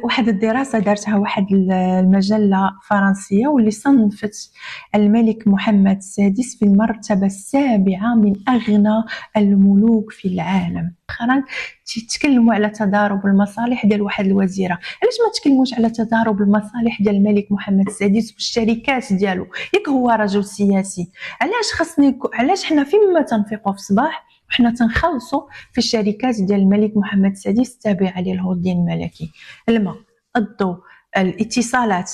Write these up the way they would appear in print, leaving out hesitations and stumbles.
واحد الدراسة دارتها واحد المجلة فرنسية واللي صنفت الملك محمد السادس في المرتبة السابعة من أغنى الملوك في العالم. مؤخرا تتكلموا على تضارب المصالح ديال واحد الوزيرة، علاش ما تكلموش على تضارب المصالح ديال الملك محمد السادس والشركات ديالو؟ ياك هو رجل سياسي، علاش حنا فيما تنفيقوا في الصباح وحنا تنخلصوا في الشركات ديال الملك محمد السادس التابعة للهولدين الملكي؟ الماء، الضوء، الاتصالات،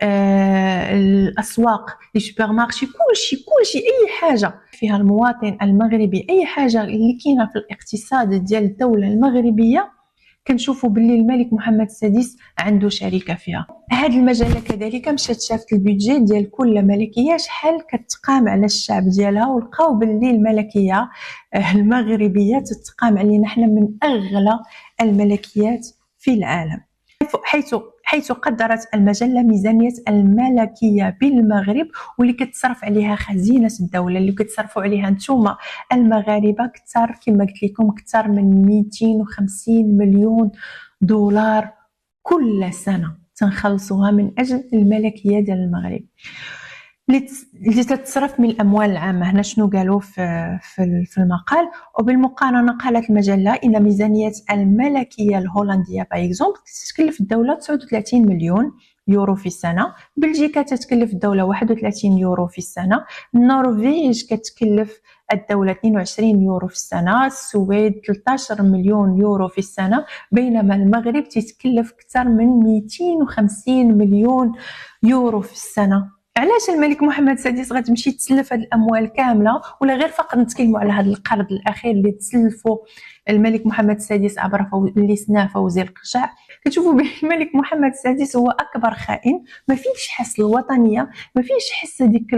الاسواق، لي سوبر مارشي، كلشي اي حاجه فيها المواطن المغربي، اي حاجه اللي كاينه في الاقتصاد ديال الدوله المغربيه كنشوفوا باللي الملك محمد السادس عنده شركه فيها. هذه المجله كذلك مشات شافت البيدجي ديال كل ملكيه شحال كتقام على الشعب ديالها، ولقاو باللي الملكيه المغربيه تتقام علينا حنا من اغلى الملكيات في العالم، حيث قدرت المجلة ميزانية الملكية بالمغرب واللي كتصرف عليها خزينة الدولة، اللي كتصرفوا عليها نتوما المغاربة كثر، كما قلت لكم كثر من 250 مليون دولار كل سنة تنخلصوها من أجل الملكية ديال المغرب اللي تتصرف من الأموال العامة. هنا شنو قالوا في المقال؟ وبالمقارنة قالت المجلة إن ميزانية الملكية الهولندية بايكزومبل تتكلف الدولة 39 مليون يورو في السنة، بلجيكا تتكلف الدولة 31 يورو في السنة، النرويج كتكلف الدولة 22 يورو في السنة، السويد 13 مليون يورو في السنة، بينما المغرب تتكلف أكثر من 250 مليون يورو في السنة. علاش الملك محمد السادس غتمشي تسلف هاد الاموال كامله؟ ولا غير فقط نتكلموا على هذا القرض الاخير اللي تسلفوا الملك محمد السادس عبر اللي سناه فوزي القرشع؟ كتشوفوا بان الملك محمد السادس هو اكبر خائن، ما فيش حس الوطنيه، ما فيش حس ديك